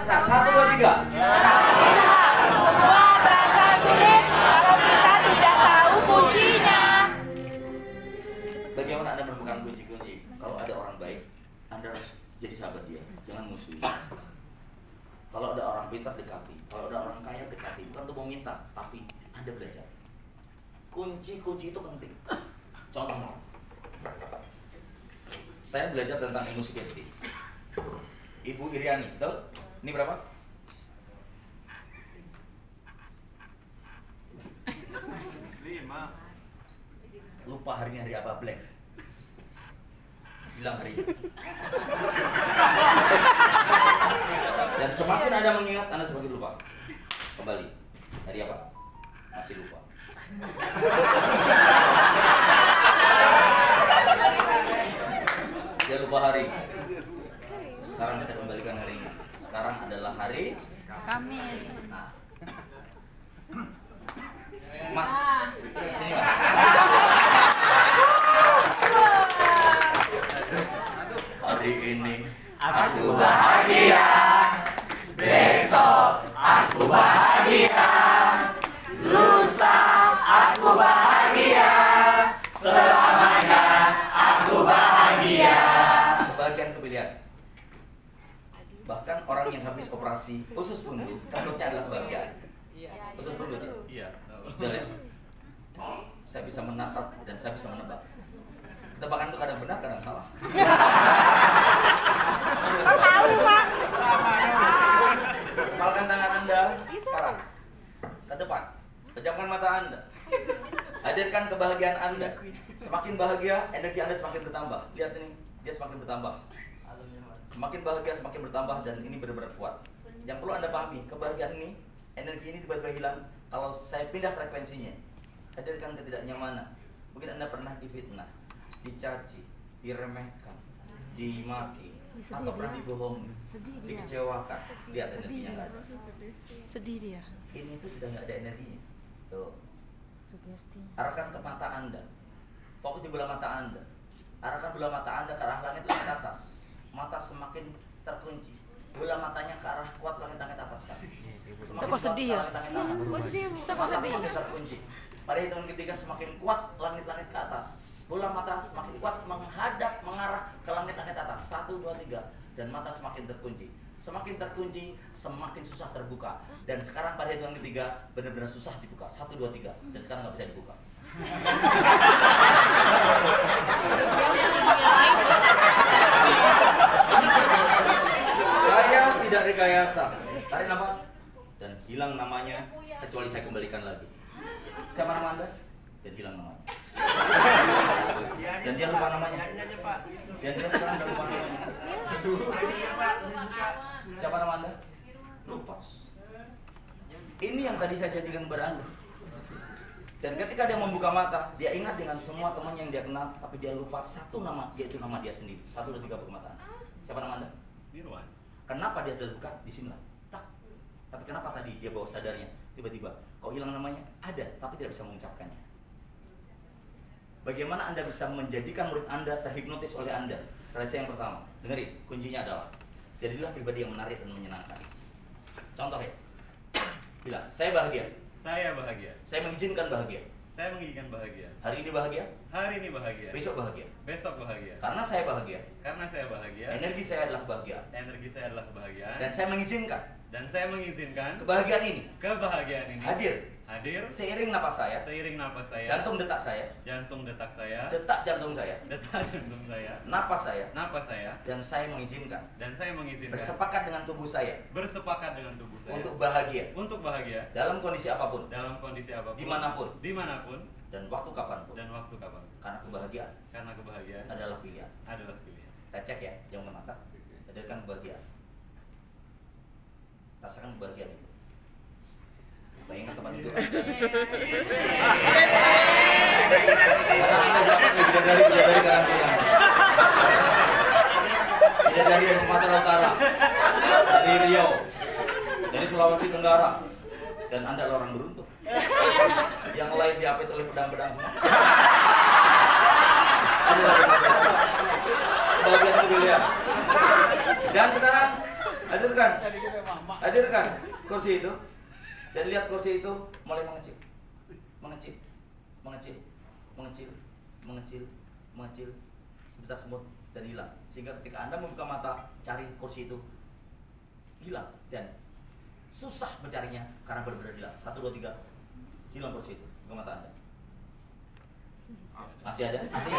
Nah, 1, 2, 3. Semua terasa sulit kalau kita tidak tahu kuncinya. Bagaimana Anda menemukan kunci-kunci? Kalau ada orang baik, Anda harus jadi sahabat dia, jangan musuhi. Kalau ada orang pintar, dekati. Kalau ada orang kaya, dekati. Bukan untuk mau minta, tapi Anda belajar. Kunci-kunci itu penting. Contoh, saya belajar tentang ilmu sugesti. Ibu Iriani, tahu? Ini berapa? 5. Lupa hari ini hari apa, blank. Bilang hari ini. Dan semakin Anda mengingat, Anda semakin lupa. Kembali. Hari apa? Masih lupa. Dia lupa hari. Sekarang saya kembalikan hari ini. Sekarang adalah hari Kamis. Nah. Mas, sini Mas. Hari ini aku bahagia, besok aku bahagia, lusa aku bahagia, selamanya aku bahagia. Kebahagiaan itu pilihan. Bahkan orang yang habis operasi usus buntu, takutnya adalah kebahagiaan. Usus buntu dia. Iya. Udah lihat? Saya bisa menatap dan saya bisa menebak. Tebakan itu kadang benar, kadang salah. Kau tahu, Pak? Kepalkan tangan Anda sekarang ke depan. Pejamkan mata Anda. Hadirkan kebahagiaan Anda. Semakin bahagia, energi Anda semakin bertambah. Lihat ini, dia semakin bertambah. Semakin bahagia, semakin bertambah, dan ini benar-benar kuat. Yang perlu Anda pahami, kebahagiaan ini, energi ini tiba-tiba hilang kalau saya pindah frekuensinya. Hadirkan ketidaknyamanan. Mungkin Anda pernah difitnah, dicaci, diremehkan, dimaki, atau pernah dibohongi, dikecewakan. Lihat energinya nggak ada. Sedih dia. Ini tuh sudah nggak ada energinya. Tuh. Sugesti. Arahkan ke mata Anda. Fokus di bola mata Anda. Arahkan bola mata Anda ke arah langit atas. Mata semakin terkunci. Bola matanya ke arah kuat langit atas kan. Saya kok sedih ya? Saya kok sedih. Semakin terkunci. Pada hitungan ketiga semakin kuat langit-langit ke atas. Bola mata semakin kuat menghadap mengarah ke langit-langit atas. 1, 2, 3. Dan mata semakin terkunci. Semakin terkunci, semakin susah terbuka. Dan sekarang pada hitungan ketiga benar-benar susah dibuka. 1, 2, 3. Dan sekarang nggak bisa dibuka. Saya tidak rekayasa. Tarik nafas dan hilang namanya kecuali saya kembalikan lagi. Siapa nama Anda? Dan hilang namanya. Dan dia lupa namanya. Dan dia sekarang udah lupa namanya. Siapa nama Anda? Lupa. Ini yang tadi saya jadikan kepada Anda. Dan ketika dia membuka mata, dia ingat dengan semua teman yang dia kenal, tapi dia lupa satu nama, yaitu nama dia sendiri. 1, 2, 3 buka mata. Siapa nama Anda? Irwan. Kenapa dia sudah buka? Di sini lah. Tak. Tapi kenapa tadi dia bawa sadarnya? Tiba-tiba, kok hilang namanya? Ada, tapi tidak bisa mengucapkannya. Bagaimana Anda bisa menjadikan murid Anda terhipnotis oleh Anda? Rahasia yang pertama, dengerin, kuncinya adalah jadilah pribadi yang menarik dan menyenangkan. Contoh ya, bilang, saya bahagia. Saya bahagia. Saya mengizinkan bahagia. Saya menginginkan bahagia. Hari ini bahagia, Hari ini bahagia. besok bahagia. Besok bahagia. Karena saya bahagia, Karena saya bahagia. energi saya adalah kebahagiaan. Energi saya adalah kebahagiaan. Dan saya mengizinkan Dan saya mengizinkan kebahagiaan ini kebahagiaan ini hadir hadir seiring napas saya, seiring napas saya, jantung detak saya, jantung detak saya, detak jantung saya, detak jantung saya, napas saya, napas saya, dan saya mengizinkan dan saya mengizinkan bersepakat dengan tubuh saya bersepakat dengan tubuh saya untuk bahagia untuk bahagia dalam kondisi apapun, dalam kondisi apapun, dimanapun, dan waktu kapanpun. dan waktu kapan. Karena kebahagiaan Karena kebahagiaan adalah pilihan. adalah pilihan. Kita cek ya, jangan mata. Hadirkan kebahagiaan. Rasakan kebahagiaan itu. Bayangkan tempat itu. Bidadari karantina. Bidadari dari Sumatera Utara, dari Riau, dari Sulawesi Tenggara, dan Anda adalah orang beruntung. Yang lain diapit oleh pedang-pedang semua. Kebahagiaan itu pilihan. Dan sekarang Hadirkan kursi itu. Dan lihat kursi itu mulai mengecil, mengecil, mengecil, mengecil, mengecil, mengecil, sebesar semut dan hilang. Sehingga ketika Anda membuka mata cari kursi itu hilang dan susah mencarinya karena benar-benar hilang. 1, 2, 3 hilang kursi itu ke mata Anda. Masih ada? Anda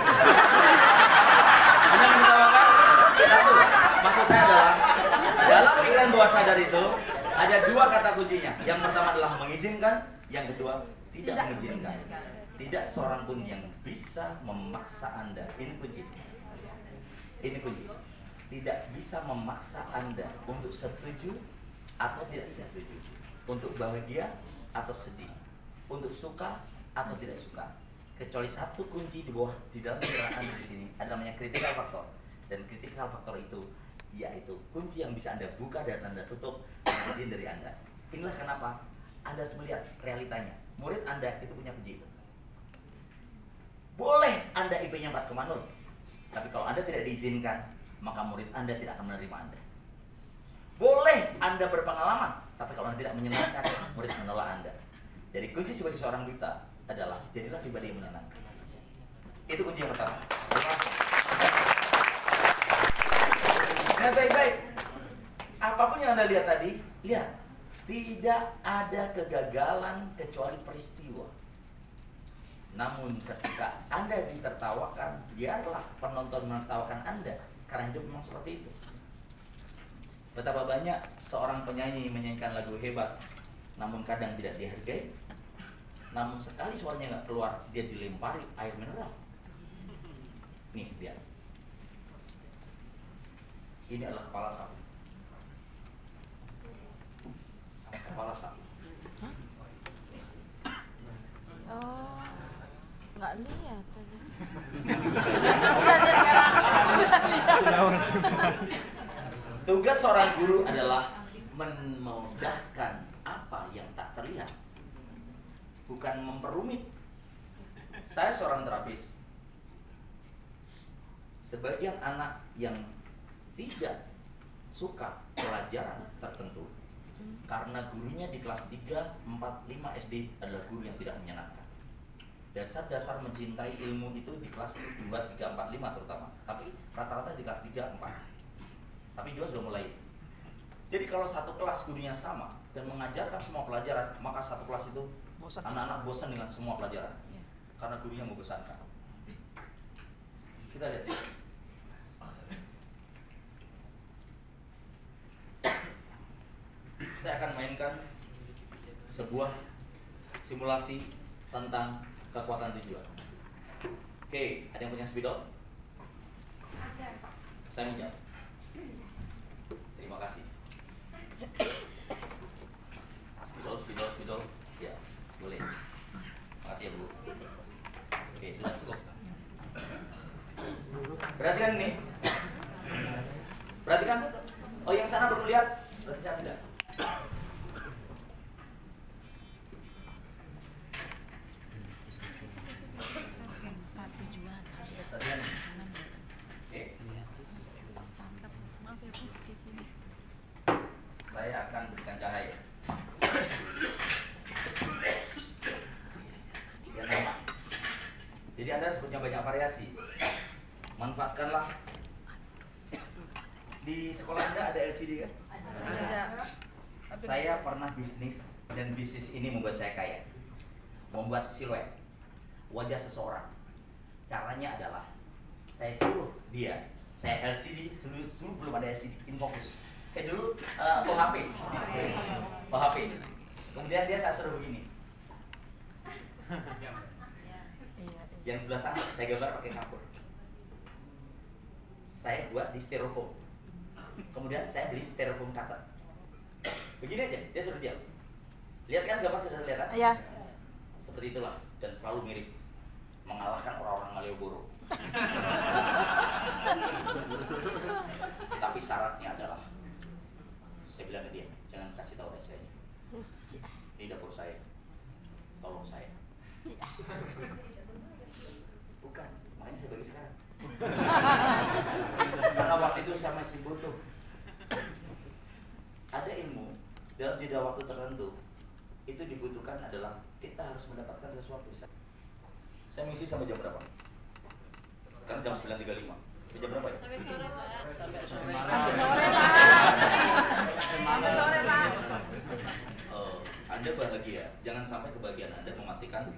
menertawakan? Satu, maksud saya adalah dalam pikiran bawah sadar itu ada 2 kata kuncinya. Yang pertama adalah mengizinkan, yang kedua tidak mengizinkan. Tidak seorang pun yang bisa memaksa Anda. Ini kunci. Ini kunci. Tidak bisa memaksa Anda untuk setuju atau tidak setuju, untuk bahagia atau sedih, untuk suka atau tidak suka. Kecuali satu kunci di bawah di dalam pikiran Anda di sini ada namanya critical factor. Dan critical factor itu yaitu kunci yang bisa Anda buka dan Anda tutup izin dari Anda. Inilah kenapa Anda harus melihat realitanya. Murid Anda itu punya kunci itu. Boleh Anda IP-nya 4,0, tapi kalau Anda tidak diizinkan, maka murid Anda tidak akan menerima Anda. Boleh Anda berpengalaman, tapi kalau Anda tidak menyenangkan, murid menolak Anda. Jadi kunci sebagai seorang duta adalah jadilah pribadi yang menyenangkan. Itu kunci yang pertama. Nah, baik-baik. Apapun yang Anda lihat tadi, lihat. Tidak ada kegagalan kecuali peristiwa. Namun ketika Anda ditertawakan, biarlah penonton menertawakan Anda. Karena hidup memang seperti itu. Betapa banyak seorang penyanyi menyanyikan lagu hebat, namun kadang tidak dihargai. Namun sekali suaranya nggak keluar, dia dilempari air mineral. Nih, lihat. Ini adalah kepala sapi. Kepala sapi. Oh, nggak lihat tadi. Udah lihat sekarang. Tugas seorang guru adalah memudahkan apa yang tak terlihat, bukan memperumit. Saya seorang terapis. Sebagian anak yang tidak suka pelajaran tertentu karena gurunya di kelas 3, 4, 5 SD adalah guru yang tidak menyenangkan. Dasar mencintai ilmu itu di kelas 2, 3, 4, 5 terutama. Tapi rata-rata di kelas 3, 4. Tapi juga sudah mulai. Jadi kalau satu kelas gurunya sama dan mengajarkan semua pelajaran, maka satu kelas itu anak-anak bosan dengan semua pelajaran. Karena gurunya membosankan. Kita lihat. Saya akan mainkan sebuah simulasi tentang kekuatan tujuan. Oke, ada yang punya spidol? Ada. Saya minjam. Terima kasih. Spidol. Ya, boleh. Makasih ya, Bu. Oke, sudah cukup. Perhatikan ini. Perhatikan. Oh, yang sana belum lihat. Berarti saya tidak. Saya akan berikan cahaya. Ya, memang. Jadi Anda harus punya banyak variasi. Manfaatkanlah. Di sekolah Anda ada LCD kan? Ada. Saya pernah bisnis dan bisnis ini membuat saya kaya. Membuat siluet wajah seseorang. Caranya adalah saya suruh dia, saya LCD dulu belum ada LCD, infocus. Dulu OHP. Kemudian dia saya suruh begini. Yang sebelah sana saya gambar pakai kapur. Saya buat di styrofoam. Kemudian saya beli styrofoam cutter. Begini aja, dia suruh diam. Lihat kan gambar sudah terlihat kan? Iya. Seperti itulah dan selalu mirip. Mengalahkan orang-orang Malioboro. Tapi syaratnya adalah saya bilang ke dia, jangan kasih tahu resenya. Ini dapur saya. Tolong saya. Bukan, makanya saya bagi sekarang. Karena waktu itu saya masih butuh. dalam jeda waktu tertentu itu dibutuhkan adalah kita harus mendapatkan sesuatu. Saya misi sampai jam berapa? Kan jam 9.35. Sampai jam berapa ya? Sampai sore, Pak. Sampai sore, Sampai Pak. sore, Pak. Sampai sore, Pak. Anda bahagia, jangan sampai kebahagiaan Anda mematikan.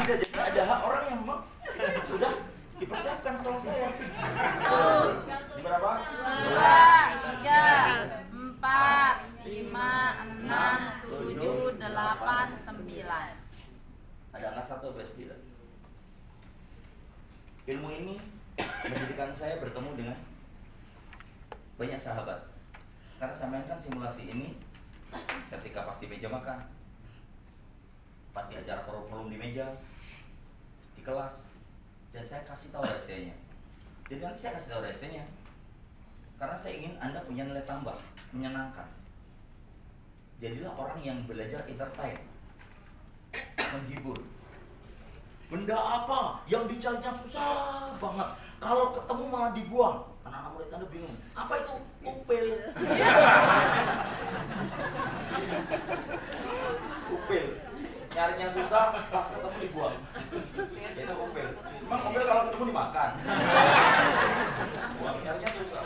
Bisa jadi ada hak orang yang memang sudah dipersiapkan setelah saya. Di berapa? 2, 3, 4, 5, 6, 7, 8, 9. Ada angka 1 sampai 9. Ilmu ini menjadikan saya bertemu dengan banyak sahabat. Karena saya mainkan simulasi ini ketika pas di meja makan, pas di acara forum di meja, di kelas, dan saya kasih tahu rahasianya. Jadi nanti saya kasih tahu rahasianya karena saya ingin Anda punya nilai tambah, menyenangkan. Jadilah orang yang belajar entertain, menghibur. Benda apa yang dicarinya susah banget, kalau ketemu malah dibuang. Anak-anak murid Anda bingung, apa itu? Upil. Upil, nyarinya susah, pas ketemu dibuang. Itu upil. Emang upil kalau ketemu dimakan? Buang, nyarinya susah.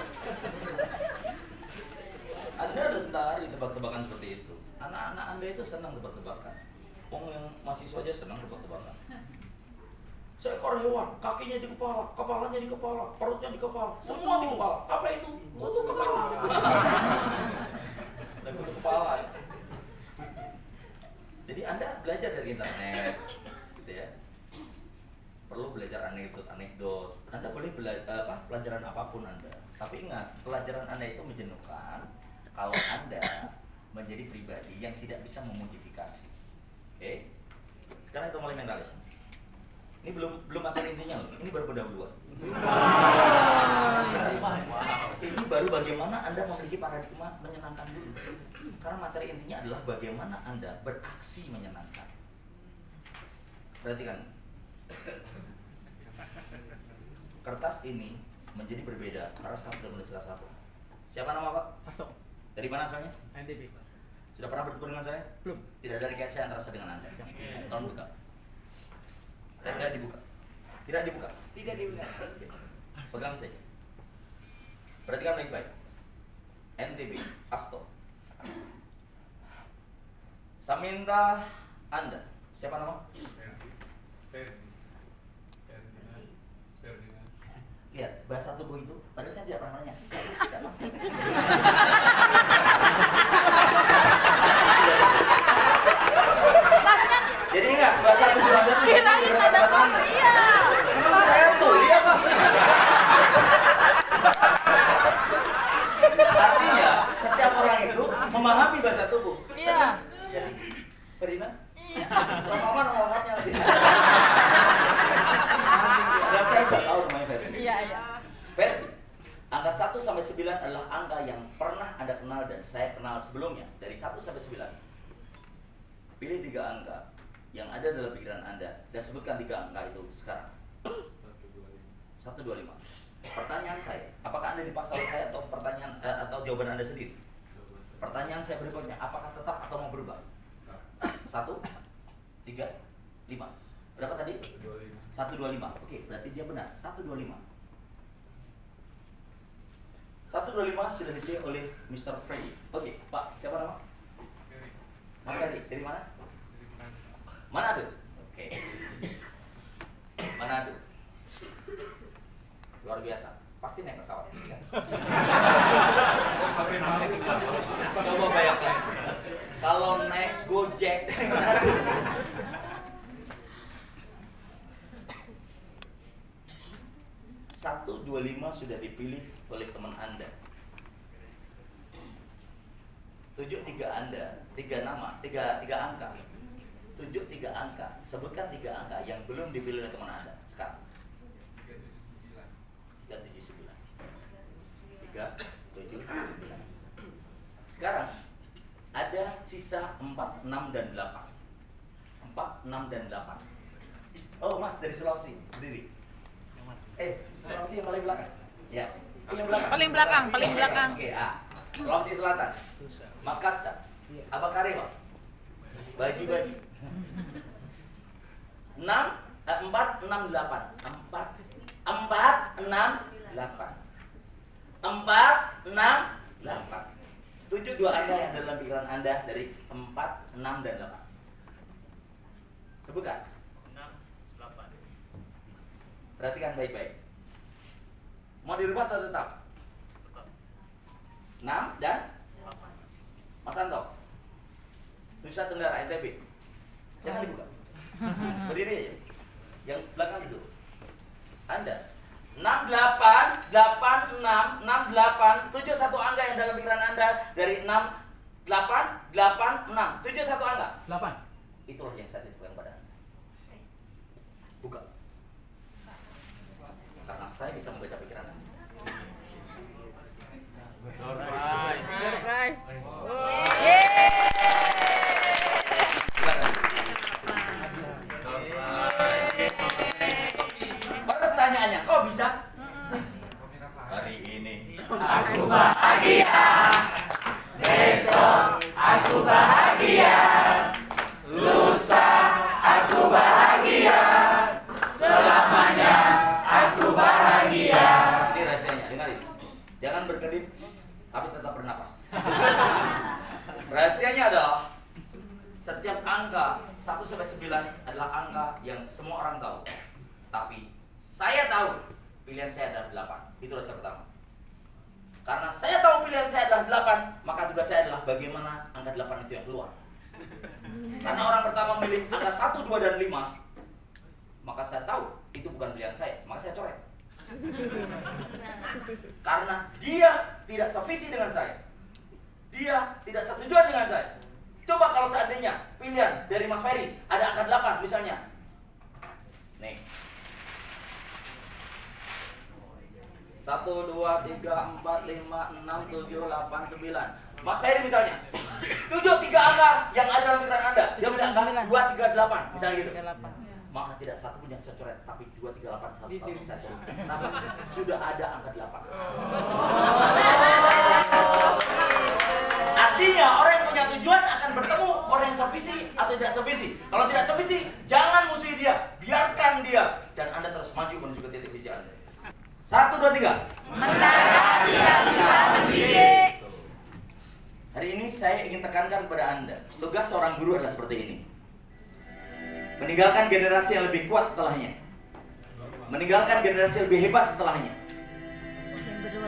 Anda harus tarik tebak-tebakan seperti itu. Anak-anak Anda itu senang tebak-tebakan. Yang mahasiswa aja senang tebak-tebakan. Seekor hewan, kakinya di kepala, kepalanya di kepala, perutnya di kepala, semua di kepala. Apa itu? Kutu kepala. Dan kutu kepala. Ya. Jadi Anda belajar dari internet, gitu ya. Perlu belajar anekdot. Anda boleh belajar pelajaran apapun Anda. Tapi ingat, pelajaran Anda itu menjenuhkan kalau Anda menjadi pribadi yang tidak bisa memodifikasi. Oke? Sekarang itu mulai mentalis. Ini belum materi intinya loh. Ini baru pendahuluan. Ini baru bagaimana Anda memiliki paradigma menyenangkan dulu. Karena materi intinya adalah bagaimana Anda beraksi menyenangkan. Perhatikan. Kertas ini menjadi berbeda karena saya sudah menulis salah satu. Siapa nama Pak? Masuk. Dari mana asalnya? NTB. Sudah pernah bertemu dengan saya? Belum. Tidak ada rekayasa antara saya dengan Anda. Tolong buka. Tidak dibuka. Tidak dibuka. Tidak dibuka. Pegang saja. Perhatikan baik-baik. NTB, Asto. Saya minta Anda. Siapa nama? Lihat, bahasa tubuh itu. Padahal saya tidak pernah nanya. Siapa? Jadi enggak, bahasa tubuh Anda itu Kirain ada Korea. memang saya tuli apa? Artinya, setiap orang itu memahami bahasa tubuh. Iya. Jadi, Perina? Iya. Lama-lama nama lengkapnya nanti. Dan saya udah tahu namanya Ferdi. Iya, iya. Ferdi, angka 1 sampai 9 adalah angka yang pernah Anda kenal dan saya kenal sebelumnya. Dari 1 sampai 9. Pilih 3 angka yang ada dalam pikiran Anda dan sebutkan 3 angka itu sekarang. 125. Pertanyaan saya, apakah Anda dipaksa oleh saya atau pertanyaan atau jawaban Anda sendiri? Pertanyaan saya berikutnya, apakah tetap atau mau berubah? 1, 3, 5. Berapa tadi? 125. Oke, berarti dia benar. 125. 125 sudah dipilih oleh Mr. Freddy. Oke, Pak, siapa nama? Mas Ferry, dari mana? Manado. Oke. Manado. Luar biasa. Pasti naik pesawat sih kan? Coba bayangkan. Kalau naik Gojek dari Manado. Satu 25 sudah dipilih oleh teman Anda. Tunjuk 3 Anda, 3 nama, 3 angka. Tunjuk 3 angka. Sebutkan 3 angka yang belum dipilih oleh teman Anda sekarang. 379. 379. Sekarang ada sisa 4, 6 dan 8. 4, 6 dan 8. Oh, Mas dari Sulawesi, berdiri. Sulawesi yang paling belakang. Ya. Yang belakang. Paling belakang, paling belakang. Oke, A. Sulawesi Selatan. Makassar. Abakarema. Baji-baji. 4, 6, 8. 4, 6, 8. 4, 6, 8. Tujuh dua Anda yang dalam pikiran Anda dari 4, 6, dan 8. Sebutkan. 6, 8. Perhatikan baik-baik. Mau dirubah atau tetap? Tetap. 6 dan 8. Mas Anto. Nusa Tenggara NTB. Jangan dibuka. Berdiri aja. Yang belakang itu. Anda. 6, 8, 8, 6, 6, 8. 7 satu angka yang dalam pikiran Anda dari 6, 8, 8, 6. 7 satu angka. 8. Itulah yang saya titipkan pada Anda. Buka. Karena saya bisa membaca pikiran Anda. Surprise. Pertanyaannya, kok bisa? Hari ini Aku bahagia. Besok aku bahagia. Lusa aku bahagia. Selamanya aku bahagia. ini rahasianya, dengarin. Jangan berkedip, tapi tetap bernapas. Rahasianya adalah setiap angka 1 sampai 9 adalah angka yang semua orang tahu. Tapi saya tahu pilihan saya adalah 8. Itu rahasia pertama. Karena saya tahu pilihan saya adalah 8, maka tugas saya adalah bagaimana angka 8 itu yang keluar. Karena orang pertama memilih angka 1, 2, dan 5, maka saya tahu itu bukan pilihan saya, maka saya coret. Karena dia tidak sevisi dengan saya, dia tidak setujuan dengan saya. Coba kalau seandainya pilihan dari Mas Ferry ada angka 8 misalnya. Nih. 1, 2, 3, 4, 5, 6, 7, 8, 9. Mas Ferry misalnya 7 3 angka yang ada dalam pikiran Anda. Dia punya angka 2, 3, 8 misalnya gitu. Maka tidak satu pun yang saya coret, tapi 2, 3, 8 satu langsung saya coret. Kenapa? Sudah ada angka 8. Artinya orang yang punya tujuan akan bertemu orang yang sevisi atau tidak sevisi. Kalau tidak sevisi, jangan musuhi dia, biarkan dia, dan Anda terus maju menuju ke titik visi Anda. 1, 2, 3. Mentara tidak bisa mendidik. Hari ini saya ingin tekankan kepada Anda, tugas seorang guru adalah seperti ini. Meninggalkan generasi yang lebih kuat setelahnya. Meninggalkan generasi yang lebih hebat setelahnya.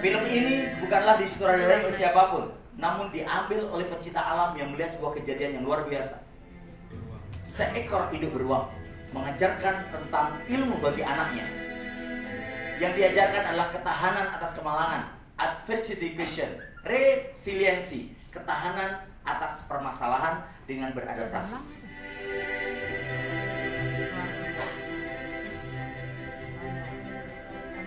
Film ini bukanlah disutradarai oleh siapapun, namun diambil oleh pencipta alam yang melihat sebuah kejadian yang luar biasa. Seekor induk beruang mengajarkan tentang ilmu bagi anaknya. Yang diajarkan adalah ketahanan atas kemalangan, adversity patient, resiliensi, ketahanan atas permasalahan dengan beradaptasi.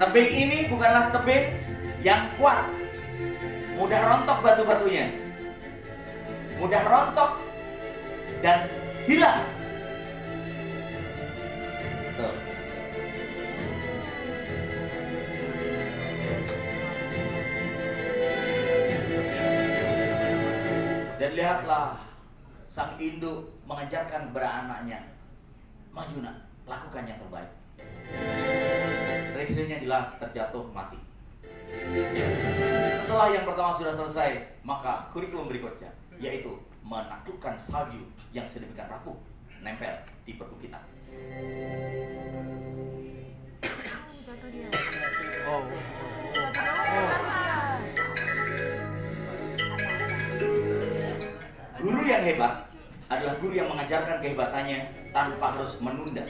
Tebing ini bukanlah tebing yang kuat, mudah rontok batu-batunya, mudah rontok dan hilang. Tuh. Dan lihatlah sang induk mengajarkan kepada anaknya, maju nak, lakukan yang terbaik. Reaksinya jelas, terjatuh mati. Setelah yang pertama sudah selesai, maka kurikulum berikutnya yaitu menaklukkan salju yang sedemikian rapuh nempel di perut kita. Guru yang hebat adalah guru yang mengajarkan kehebatannya tanpa harus menunda.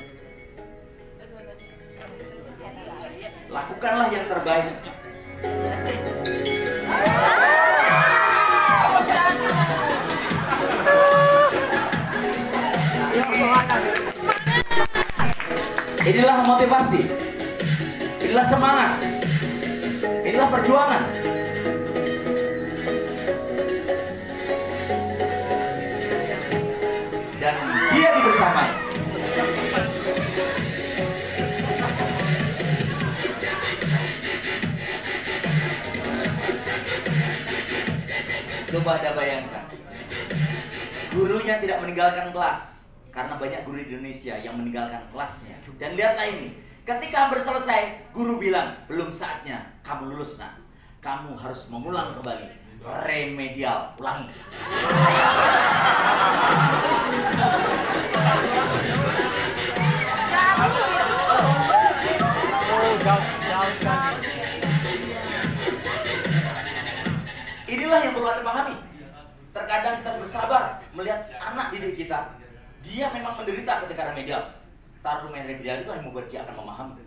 Lakukanlah yang terbaik. Inilah motivasi. Inilah semangat. Inilah perjuangan. Dan dia dibersamai. Coba Anda bayangkan, gurunya tidak meninggalkan kelas, karena banyak guru di Indonesia yang meninggalkan kelasnya. Dan lihatlah ini, ketika hampir selesai, guru bilang, belum saatnya kamu lulus nak, kamu harus mengulang kembali, remedial, ulangi. Inilah yang perlu Anda pahami. Terkadang kita harus bersabar melihat anak didik kita, dia memang menderita ketika remedial. Taruh main remedial itu hanya membuat dia akan memahami.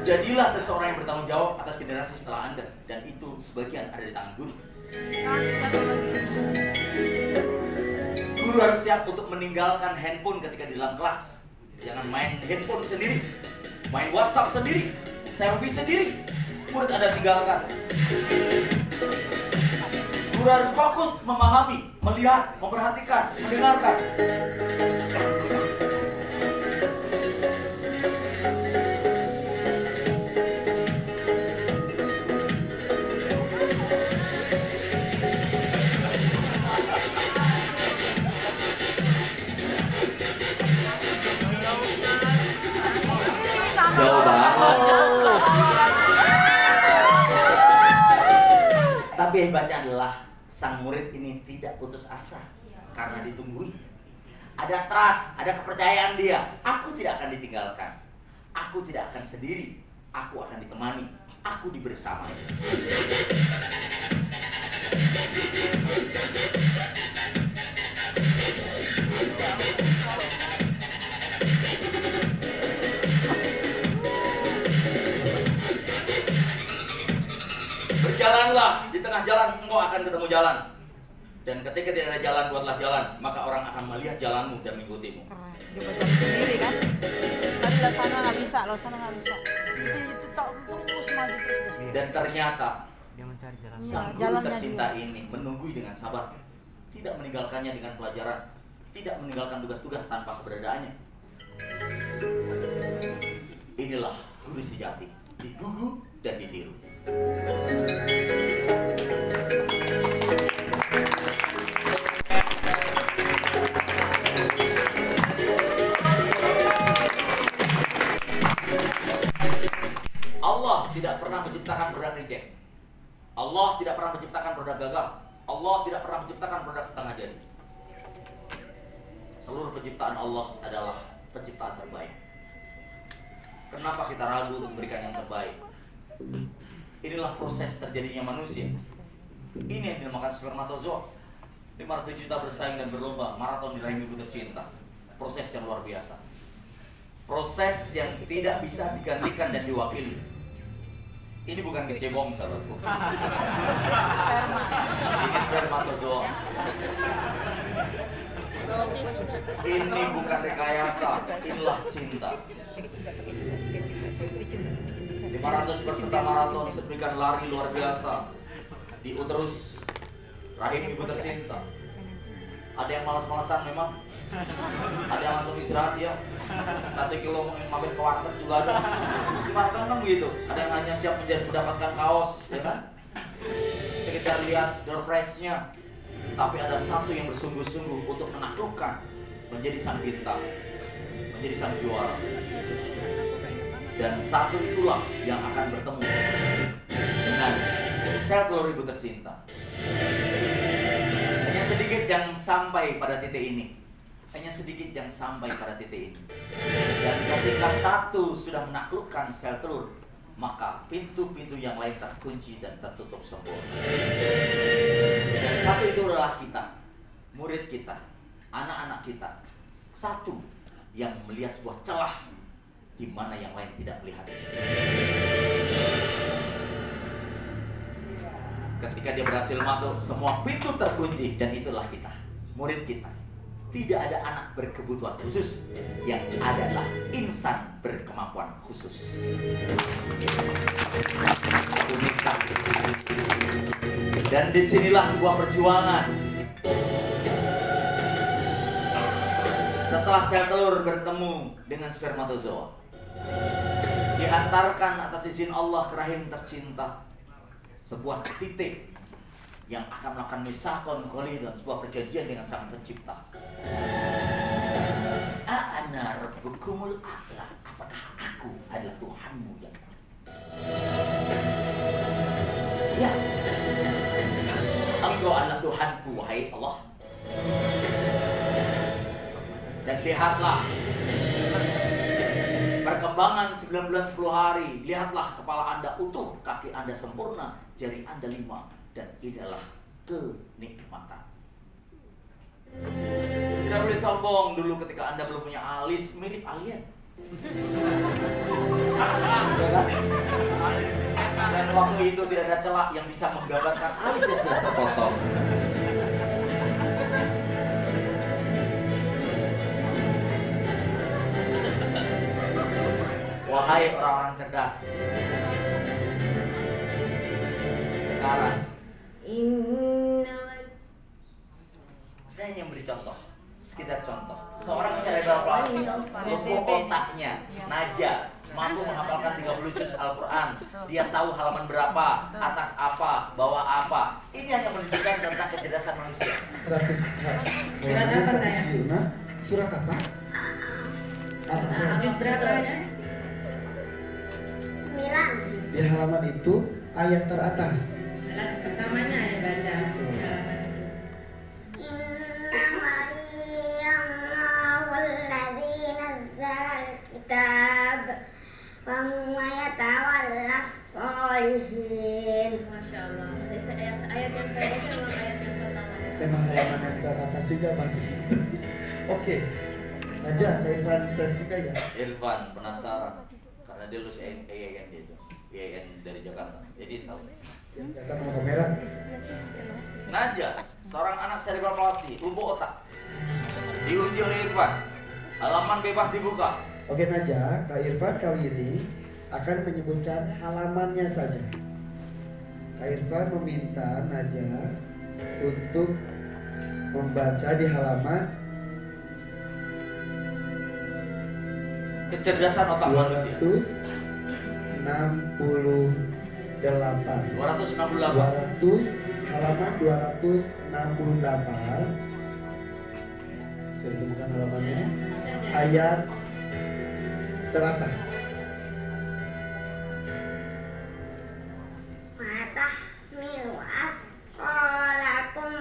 Jadilah seseorang yang bertanggung jawab atas generasi setelah Anda, dan itu sebagian ada di tangan guru. Guru harus siap untuk meninggalkan handphone ketika di dalam kelas. Jangan main handphone sendiri, main WhatsApp sendiri, selfie sendiri. Murid Anda tinggalkan. Guru harus fokus memahami, melihat, memperhatikan, mendengarkan. Jauh banget. Tapi hebatnya adalah sang murid ini tidak putus asa karena ditunggui. Ada trust, ada kepercayaan dia. Aku tidak akan ditinggalkan. Aku tidak akan sendiri. Aku akan ditemani. Aku dibersamai. Berjalanlah di tengah jalan, engkau akan ketemu jalan. Dan ketika tidak ada jalan, buatlah jalan. Maka orang akan melihat jalanmu dan mengikutimu. Dia berjalan sendiri kan. Tadi lo sana nggak bisa, lo sana nggak bisa. Itu tak terus maju terus. Dan ternyata Dia mencari jalan. sang guru tercinta ini menunggui dengan sabar. Tidak meninggalkannya dengan pelajaran. Tidak meninggalkan tugas-tugas tanpa keberadaannya. Inilah guru sejati. Digugu dan ditiru. Allah tidak pernah menciptakan produk reject. Allah tidak pernah menciptakan produk gagal. Allah tidak pernah menciptakan produk setengah jadi. Seluruh penciptaan Allah adalah penciptaan terbaik. Kenapa kita ragu untuk memberikan yang terbaik? Inilah proses terjadinya manusia. Ini yang dinamakan spermatozoa. 500 juta bersaing dan berlomba maraton di rahim ibu tercinta. Proses yang luar biasa. Proses yang tidak bisa digantikan dan diwakili. Ini bukan kecebong, sahabatku. Sperma. Ini spermatozoa. Ini bukan rekayasa, inilah cinta. 500 peserta maraton sedemikian lari luar biasa di uterus rahim ibu tercinta. Ada yang malas-malasan memang, ada yang langsung istirahat ya. 1 kilo mampir ke warteg juga ada. Di maraton kan begitu. Ada yang hanya siap mendapatkan kaos, ya kan? Sekitar lihat door prize-nya. Tapi ada satu yang bersungguh-sungguh untuk menaklukkan, menjadi sang bintang, menjadi sang juara. Dan satu itulah yang akan bertemu dengan sel telur ibu tercinta. Hanya sedikit yang sampai pada titik ini. Hanya sedikit yang sampai pada titik ini. Dan ketika satu sudah menaklukkan sel telur, maka pintu-pintu yang lain terkunci dan tertutup sempurna. Dan satu itu adalah kita, murid kita, anak-anak kita. Satu yang melihat sebuah celah di mana yang lain tidak melihat. Ketika dia berhasil masuk, semua pintu terkunci, dan itulah kita, murid kita. Tidak ada anak berkebutuhan khusus, yang ada adalah insan berkemampuan khusus. Uniknya. Dan disinilah sebuah perjuangan. Setelah sel telur bertemu dengan spermatozoa, dihantarkan atas izin Allah ke rahim tercinta, sebuah titik yang akan melakukan misakon dan sebuah perjanjian dengan sang pencipta. Ana rabbukumul a'la, apakah aku adalah Tuhanmu yang ya, Engkau adalah Tuhanku, wahai Allah. Dan lihatlah perkembangan 9 bulan 10 hari. Lihatlah kepala Anda utuh, kaki Anda sempurna, jari Anda 5. Dan ini adalah kenikmatan. Tidak boleh sombong dulu ketika Anda belum punya alis, mirip alien. Ya kan? Dan waktu itu tidak ada celah yang bisa menggambarkan alis yang sudah terpotong. Wahai orang-orang cerdas, sekarang saya ingin beri contoh, sekedar contoh. Seorang cerebral palsy, lumpuh otaknya, Naja, mampu menghafalkan 30 juz Al-Quran. Dia tahu halaman berapa, atas apa, bawah apa. Ini hanya menunjukkan tentang kecerdasan manusia. 100 surat apa? Juz berapa ya? 9. Di halaman itu ayat teratas. Pertamanya yang baca di halaman itu. Innamallahu alladzi nazzala al-kitab wa huwa yatawallas sholihin. Masya Allah. Ayat yang saya baca memang ayat yang pertama. Memang halaman yang teratas juga Bang. Oke. Aja, Irfan tes juga ya. Irfan penasaran karena dia lulus EIN dia itu, EIN dari Jakarta, jadi tahu. Datang sama kamera. Naja, seorang anak cerebral palsy, lumpuh otak, diuji oleh Irfan. Halaman bebas dibuka. Oke Naja, Kak Irfan kali ini akan menyebutkan halamannya saja. Kak Irfan meminta Naja untuk membaca di halaman kecerdasan otak manusia. 268. 268. Halaman 268. Saya temukan halamannya. Ayat teratas. Matahmilu asqalakum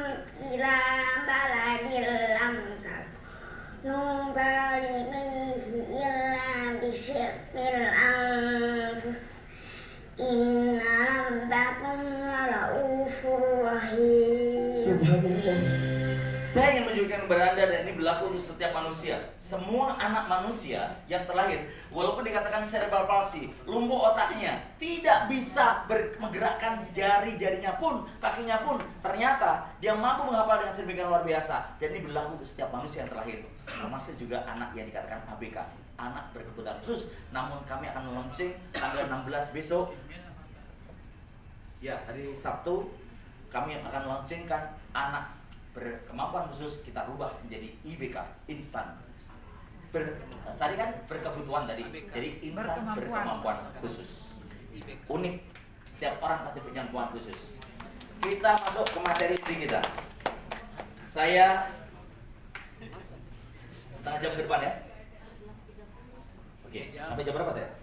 ila baladil lam takunu balighihi illa bisyirkil anfus. Inna rabbakum laraufur rahim. Subhanallah. Saya ingin menunjukkan kepada Anda, dan ini berlaku untuk setiap manusia. Semua anak manusia yang terlahir, walaupun dikatakan cerebral palsy, lumpuh otaknya, tidak bisa menggerakkan jari-jarinya pun, kakinya pun, ternyata dia mampu menghafal dengan sedemikian luar biasa. Dan ini berlaku untuk setiap manusia yang terlahir, termasuk juga anak yang dikatakan ABK, anak berkebutuhan khusus. Namun kami akan launching tanggal 16 besok, ya hari Sabtu, kami akan launchingkan anak berkemampuan khusus, kita rubah menjadi IBK, instan. Tadi kan berkebutuhan tadi, jadi instan berkemampuan khusus. Unik, setiap orang pasti punya kemampuan khusus. Kita masuk ke materi inti kita. Saya setengah jam ke depan ya. Oke, sampai jam berapa saya?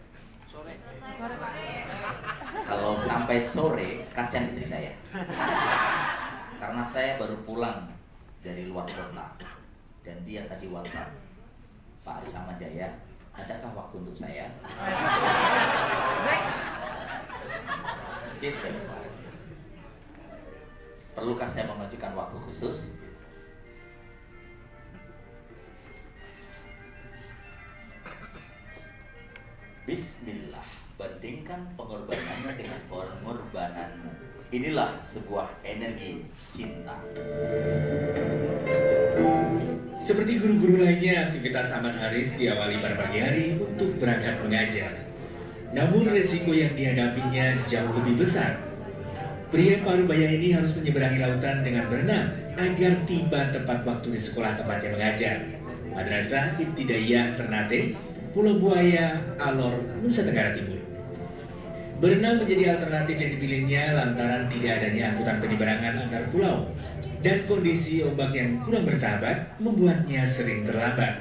Sore. Kalau sampai sore, kasihan istri saya. Karena saya baru pulang dari luar kota dan dia tadi WhatsApp, Pak Arisama Jaya, adakah waktu untuk saya? Gitu. Perlukah saya mengajukan waktu khusus? Bismillah, bandingkan pengorbanannya dengan pengorbananmu. Inilah sebuah energi cinta. Seperti guru-guru lainnya, aktivitas Ahmad Haris diawali pada pagi hari untuk berangkat mengajar. Namun resiko yang dihadapinya jauh lebih besar. Pria parubaya ini harus menyeberangi lautan dengan berenang agar tiba tepat waktu di sekolah tempatnya mengajar. Madrasah Ibtidaiyah Ternate, Pulau Buaya, Alor, Nusa Tenggara Timur. Berenang menjadi alternatif yang dipilihnya lantaran tidak adanya angkutan penyeberangan antar pulau dan kondisi ombak yang kurang bersahabat membuatnya sering terlambat.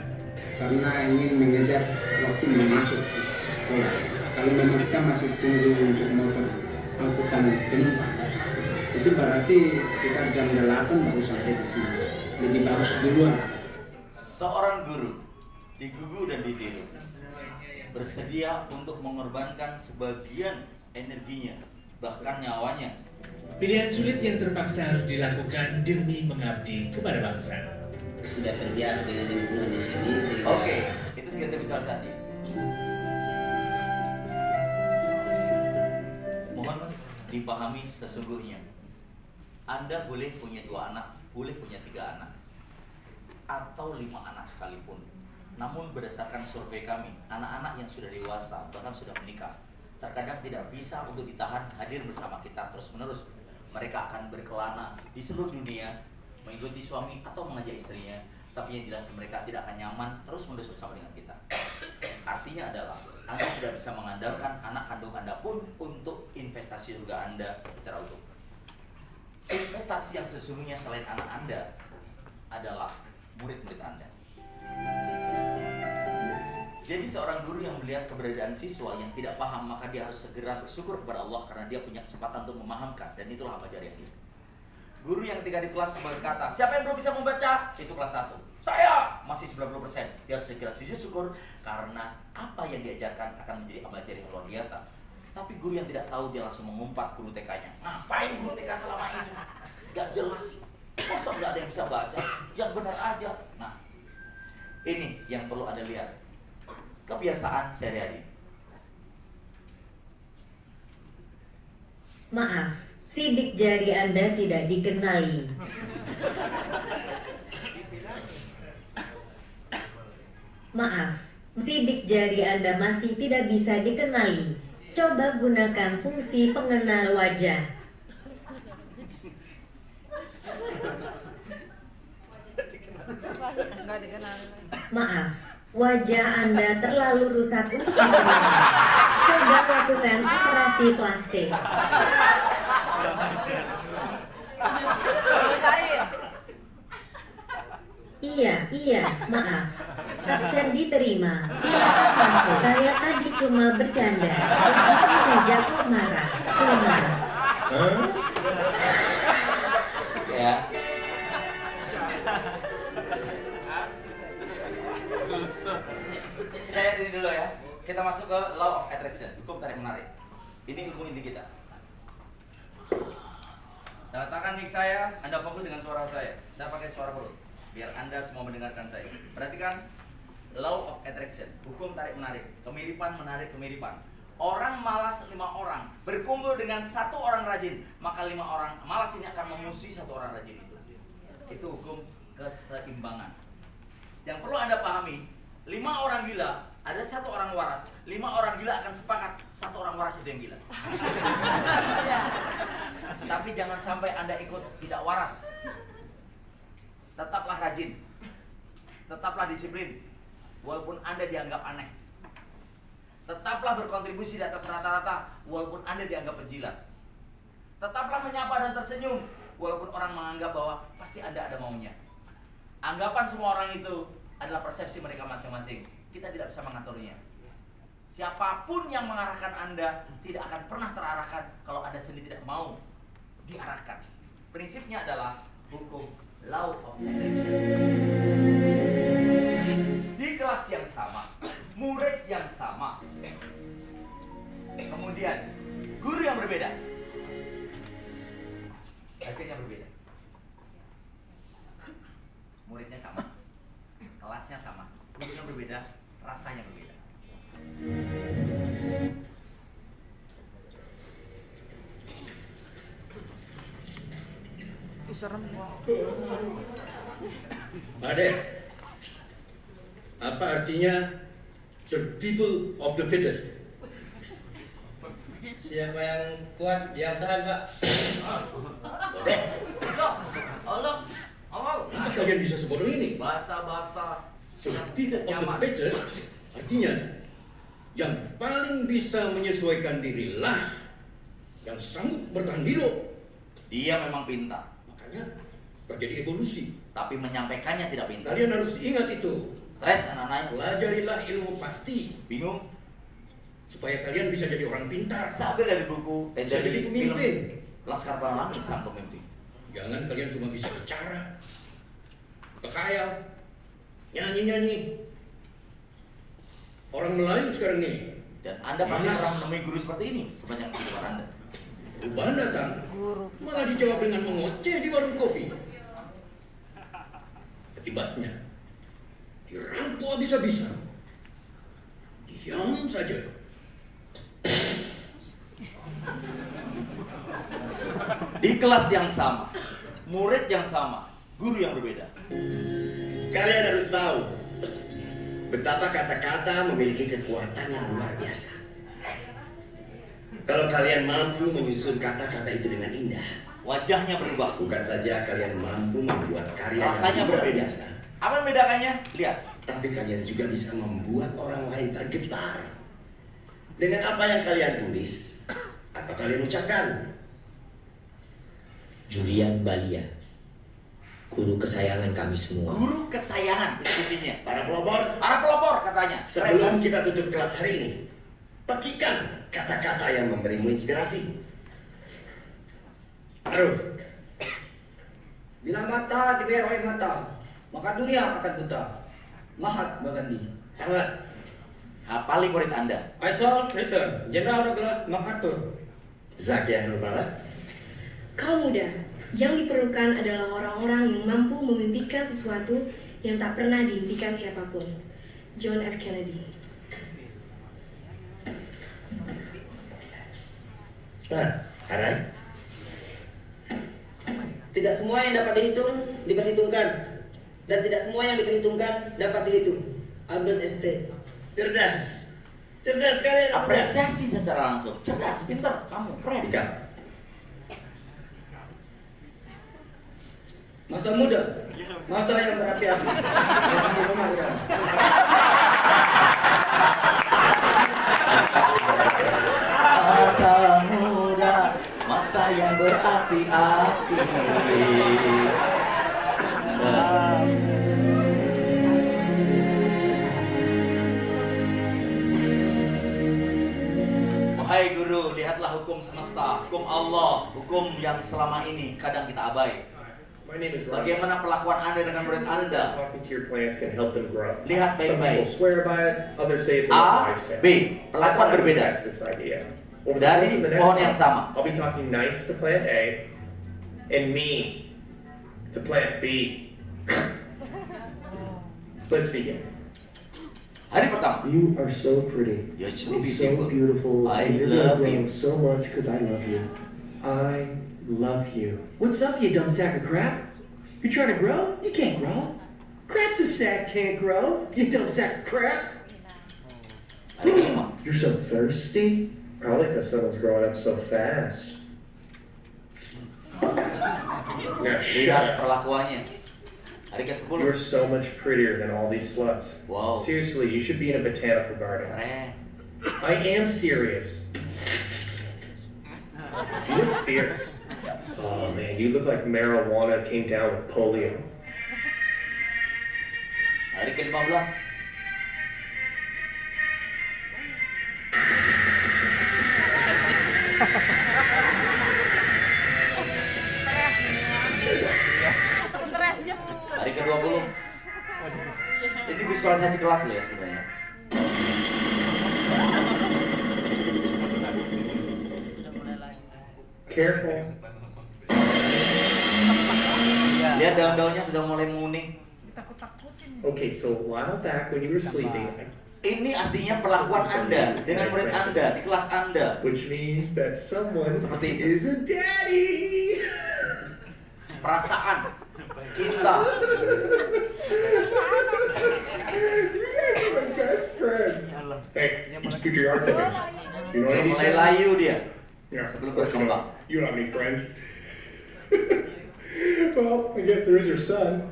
Karena ingin mengejar waktu masuk sekolah. Kalau memang kita masih tunggu untuk motor angkutan penumpang, itu berarti sekitar jam 8 baru sampai di sini. Lebih bagus duluan. Seorang guru digugu dan ditiru, bersedia untuk mengorbankan sebagian energinya, bahkan nyawanya. Pilihan sulit yang terpaksa harus dilakukan demi mengabdi kepada bangsa. Sudah terbiasa dengan lingkungan di sini sehingga... Oke, itu sekitar visualisasi. Mohon dipahami sesungguhnya. Anda boleh punya 2 anak, boleh punya 3 anak, atau 5 anak sekalipun. Namun berdasarkan survei kami, anak-anak yang sudah dewasa, bahkan sudah menikah, terkadang tidak bisa untuk ditahan hadir bersama kita terus-menerus. Mereka akan berkelana di seluruh dunia, mengikuti suami atau mengajak istrinya, tapi yang jelas mereka tidak akan nyaman terus-menerus bersama dengan kita. Artinya adalah, Anda tidak bisa mengandalkan anak kandung Anda pun untuk investasi surga Anda secara utuh. Investasi yang sesungguhnya selain anak Anda adalah murid-murid Anda. Jadi seorang guru yang melihat keberadaan siswa yang tidak paham, maka dia harus segera bersyukur kepada Allah karena dia punya kesempatan untuk memahamkan, dan itulah amal jariah dia. Guru yang ketika di kelas berkata, siapa yang belum bisa membaca? Itu kelas 1. Saya masih 90%. Dia harus segera sujud syukur karena apa yang diajarkan akan menjadi amal jariah luar biasa. Tapi guru yang tidak tahu, dia langsung mengumpat guru TK-nya. Ngapain guru TK selama ini? Gak jelas. Masa gak ada yang bisa baca? Yang benar aja. Nah, ini yang perlu Anda lihat. Kebiasaan sehari-hari. Maaf, sidik jari Anda tidak dikenali. Maaf, sidik jari Anda masih tidak bisa dikenali. Coba gunakan fungsi pengenal wajah. Maaf, wajah Anda terlalu rusak untuk dikenali. Coba lakukan operasi plastik. Iya, maaf. Absen diterima. Silakan masuk. Saya tadi cuma bercanda. Begitu saja kok marah. Marah. Ya. Saya ini dulu ya. Kita masuk ke law of attraction, hukum tarik menarik. Ini ilmu inti kita. Saya letakkan mic saya, Anda fokus dengan suara saya. Saya pakai suara perut biar Anda semua mendengarkan saya. Perhatikan law of attraction, hukum tarik menarik. Kemiripan menarik kemiripan. Orang malas 5 orang berkumpul dengan 1 orang rajin, maka 5 orang malas ini akan memusuhi 1 orang rajin itu. Itu hukum keseimbangan. Yang perlu Anda pahami, 5 orang gila, ada 1 orang waras. 5 orang gila akan sepakat 1 orang waras itu yang gila. Tapi jangan sampai Anda ikut tidak waras. Tetaplah rajin, tetaplah disiplin, walaupun Anda dianggap aneh. Tetaplah berkontribusi di atas rata-rata, walaupun Anda dianggap penjilat. Tetaplah menyapa dan tersenyum, walaupun orang menganggap bahwa pasti Anda ada maunya. Anggapan semua orang itu adalah persepsi mereka masing-masing. Kita tidak bisa mengaturnya. Siapapun yang mengarahkan Anda tidak akan pernah terarahkan kalau Anda sendiri tidak mau diarahkan. Prinsipnya adalah hukum law of attraction. Di kelas yang sama, murid yang sama, kemudian guru yang berbeda, hasilnya berbeda. Muridnya sama, kelasnya sama, gurunya berbeda, rasanya berbeda. Serem ya. Adek, apa artinya survival of the fittest? Siapa yang kuat, yang tahan, Pak. Adek, Allah. Apa kalian bisa sebodoh ini? Bahasa-bahasa So, people of the fittest artinya yang paling bisa menyesuaikan dirilah yang sanggup bertahan hidup. Dia memang pintar. Makanya terjadi evolusi. Tapi menyampaikannya tidak pintar. Kalian harus ingat itu. Stres anak-anaknya. Pelajarilah ilmu pasti. Bingung? Supaya kalian bisa jadi orang pintar. Saya ambil dari buku, bisa jadi pemimpin. Laskar Pelangi Sang Pemimpin. Jangan kalian cuma bisa bicara, berkhayal, nyanyi-nyanyi. Orang Melayu sekarang nih. Dan Anda pasti pernah menemui guru seperti ini sepanjang kehidupan Anda. Perubahan datang, malah dijawab dengan mengoceh di warung kopi. Akibatnya, dirangkul habis-habisan. Diam saja. Di kelas yang sama, murid yang sama, guru yang berbeda. Kalian harus tahu betapa kata-kata memiliki kekuatan yang luar biasa. Kalau kalian mampu menyusun kata-kata itu dengan indah, wajahnya berubah. Bukan saja kalian mampu membuat karya rasanya yang luar berbeda. biasa. Apa membedakannya? Lihat. Tapi kalian juga bisa membuat orang lain tergetar dengan apa yang kalian tulis atau kalian ucapkan. Julian Balia, guru kesayangan kami semua. Guru kesayangan itu kuncinya. Para pelopor. Para pelopor katanya. Sebelum kita tutup kelas hari ini, pekikan kata-kata yang memberimu inspirasi. Aruf. Bila mata dibayar oleh mata, maka dunia akan buta. Mahatma Gandhi. Hangat. Hafali murid Anda. Isol Return, General Douglas MacArthur. Zakia Nurmala. Kaum muda, yang diperlukan adalah orang-orang yang mampu memimpikan sesuatu yang tak pernah diimpikan siapapun. John F. Kennedy. Nah, Haran. Tidak semua yang dapat dihitung diperhitungkan, dan tidak semua yang diperhitungkan dapat dihitung. Albert Einstein. Cerdas. Cerdas sekali. Apresiasi secara langsung. Cerdas, pintar, kamu keren. Ika. Masa muda, masa yang berapi-api. Masa muda, masa yang berapi-api. Wahai guru, lihatlah hukum semesta, hukum Allah, hukum yang selama ini kadang kita abai. Bagaimana pelakuan Anda dengan murid Anda? Lihat baik-baik. A, B, pelakuan berbeda dari pohon yang sama. I'll be talking nice to plant A and mean to plant B. Let's begin. Hari pertama. You are so pretty. You're so beautiful. beautiful. I and you're love growing you. so much because I love you. I love you. What's up, you dumb sack of crap? You trying to grow? You can't grow. Crap's a sack can't grow. You dumb sack of crap. You're so thirsty. Probably because someone's growing up so fast. Lihat perlakuannya. Hari ke-10. You're so much prettier than all these sluts. Wow. Seriously, you should be in a botanical garden. I am serious. You look fierce. Oh man, you look like marijuana came down with polio. Hari ke-15. Hari ke-20. Ini visualisasi kelas loh ya sebenarnya. Careful. Lihat daun-daunnya sudah mulai menguning. Okay, so a while back when you were sleeping, Ini artinya perlakuan Anda dengan murid Anda di kelas Anda. Which means that someone seperti itu. is a daddy. Perasaan, cinta. We're best friends. Hey, get your architects. You know Udah any mulai layu dia. Yeah, Sebelum of course you berkembang. don't. You don't have any friends. Well, I guess there is your son.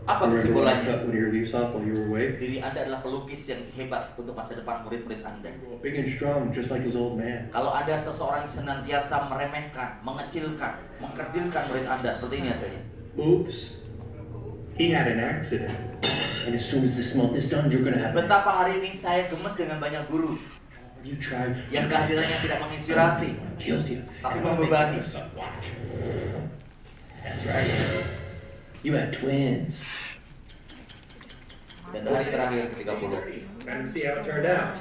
Apa kesimpulannya? When your leaves off while you were awake. Diri Anda adalah pelukis yang hebat untuk masa depan murid-murid Anda. Big and strong, just like his old man. Kalau ada seseorang yang senantiasa meremehkan, mengecilkan, mengkerdilkan murid Anda seperti ini hasilnya. Oops. He had an accident. And as soon as this month is done, you're gonna have. Betapa hari ini saya gemes dengan banyak guru yang kehadirannya tidak menginspirasi, tapi membebani. That's right. You had twins. Dan hari terakhir 30. And see how it turned out.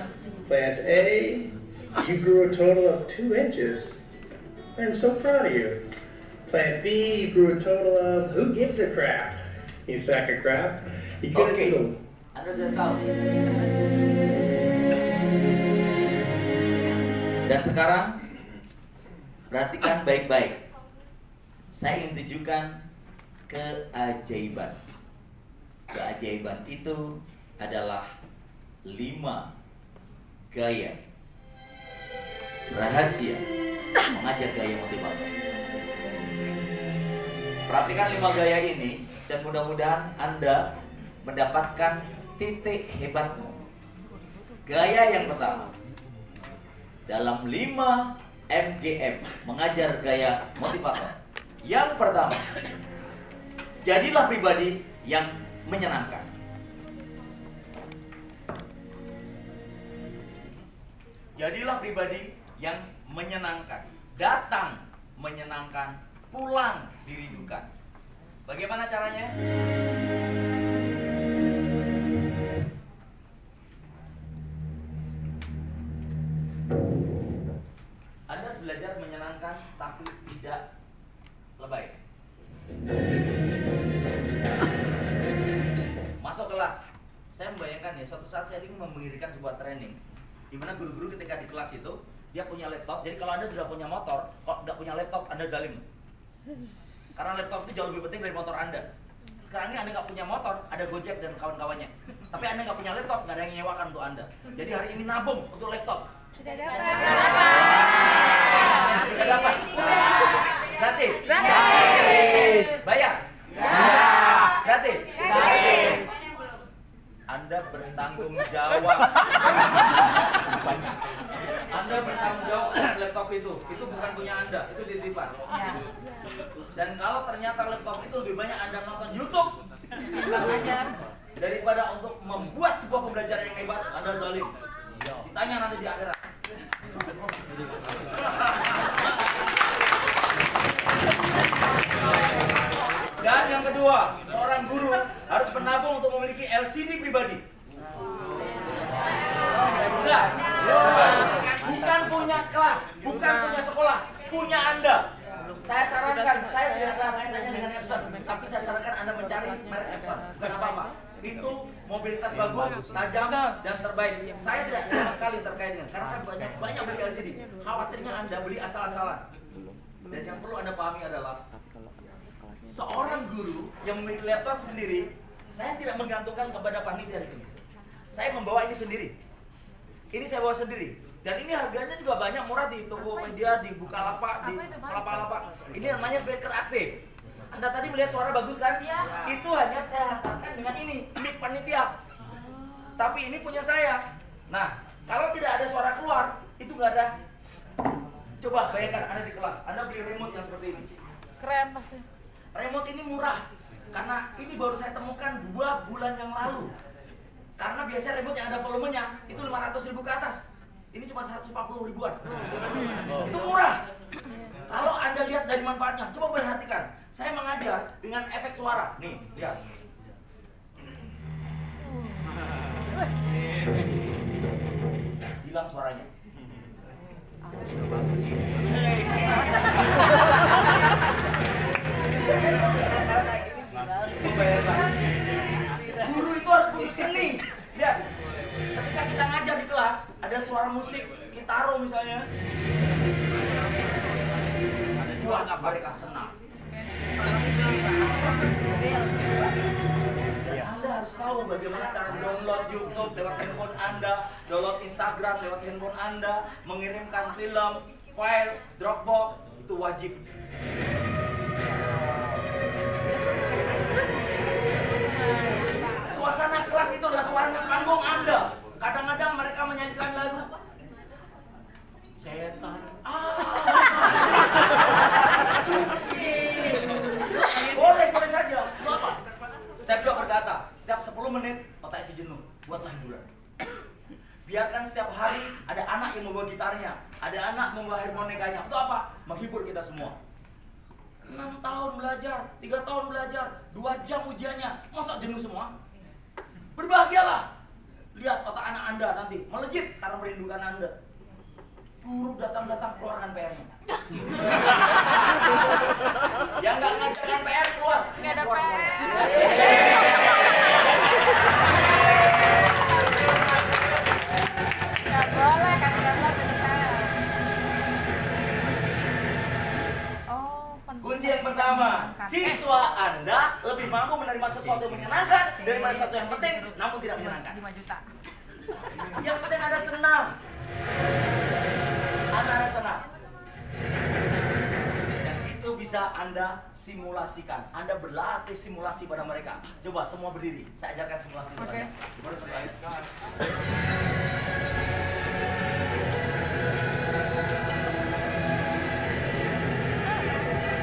Plant A, you grew a total of 2 inches. I'm so proud of you. Plant B, you grew a total of, who gives a crap? You sack of crap. You could have Anda sudah tahu. Dan sekarang perhatikan baik-baik. Saya ingin tunjukkan keajaiban. Keajaiban itu adalah 5 gaya rahasia mengajar gaya motivator. Perhatikan 5 gaya ini dan mudah-mudahan Anda mendapatkan titik hebatmu. Gaya yang pertama, dalam 5 MGM mengajar gaya motivator. Yang pertama, jadilah pribadi yang menyenangkan. Jadilah pribadi yang menyenangkan. Datang menyenangkan, pulang dirindukan. Bagaimana caranya? Anda belajar menyenangkan tapi tidak lebay. Masuk kelas, saya membayangkan ya, suatu saat saya ingin mendirikan sebuah training di mana guru-guru ketika di kelas itu dia punya laptop. Jadi kalau Anda sudah punya motor, kalau tidak punya laptop Anda zalim. Karena laptop itu jauh lebih penting dari motor Anda. Sekarang ini Anda nggak punya motor, ada Gojek dan kawan-kawannya. Tapi Anda nggak punya laptop, nggak ada yang nyewakan untuk Anda. Jadi hari ini nabung untuk laptop. Tidak dapat. Tidak dapat. Gratis. Bayar. Gratis. Anda bertanggung jawab. Anda bertanggung jawab atas laptop itu. Itu bukan punya Anda, itu titipan. Dan kalau ternyata laptop itu lebih banyak Anda nonton YouTube daripada untuk membuat sebuah pembelajaran yang hebat, Anda zalim. Ditanya nanti di akhirat. Dan yang kedua, seorang guru harus menabung untuk memiliki LCD pribadi. Enggak. Bukan punya kelas, bukan punya sekolah, punya Anda. Saya sarankan, saya tidak kaitannya dengan Epson, tapi saya sarankan Anda mencari merek Epson. Bukan apa-apa. Itu mobilitas bagus, tajam, dan terbaik. Saya tidak sama sekali terkait dengan, karena saya banyak beli LCD. Khawatirnya Anda beli asal-asalan. Dan yang perlu Anda pahami adalah seorang guru yang memiliki laptop sendiri, saya tidak menggantungkan kepada panitia di sini. Saya membawa ini sendiri. Ini saya bawa sendiri. Dan ini harganya juga banyak, murah di Tokopedia, di Bukalapak, di Lapak-Lapak. Ini namanya speaker aktif. Anda tadi melihat suara bagus kan? Ya. Itu hanya saya hantarkan dengan ini, mic panitia. Tapi ini punya saya. Nah, kalau tidak ada suara keluar, itu nggak ada. Coba bayangkan Anda di kelas, Anda beli remote yang seperti ini. Keren pasti. Remote ini murah, karena ini baru saya temukan 2 bulan yang lalu. Karena biasanya remote yang ada volumenya itu 500.000 ke atas. Ini cuma 140 ribuan. Itu murah. Kalau Anda lihat dari manfaatnya, coba perhatikan. Saya mengajar dengan efek suara. Nih, lihat. Hilang suaranya. Guru itu harus punya seni. Lihat, ketika kita ngajar di kelas, ada suara musik, gitaro misalnya. Buat mereka senang. Dan Anda harus tahu bagaimana cara download YouTube lewat handphone Anda, download Instagram lewat handphone Anda, mengirimkan film, file, Dropbox, Itu wajib. Suasana kelas itu adalah suasana panggung Anda. Kadang-kadang mereka menyanyikan lagu setan. Boleh saja. Itu apa? Step 2 berkata, setiap 10 menit otak itu jenuh. Buatlah hiburan. Biarkan setiap hari ada anak yang membawa gitarnya, ada anak membawa harmonikanya. Untuk apa? Menghibur kita semua. 6 tahun belajar, 3 tahun belajar, 2 jam ujiannya. Masa jenuh semua? Berbahagialah. Lihat otak anak Anda nanti melejit karena merindukan Anda. Guru datang-datang keluarkan PR-nya. Yang nggak ngajarkan PR keluar. Nggak ada PR. Nggak boleh kata-kata PR. Kunci yang pertama, siswa Anda lebih mampu menerima sesuatu yang menyenangkan daripada sesuatu yang penting namun tidak menyenangkan. 5 juta. Yang penting Anda senang. Anda senang. Dan itu bisa Anda simulasikan. Anda berlatih simulasi pada mereka. Coba semua berdiri. Saya ajarkan simulasi. Oke. Coba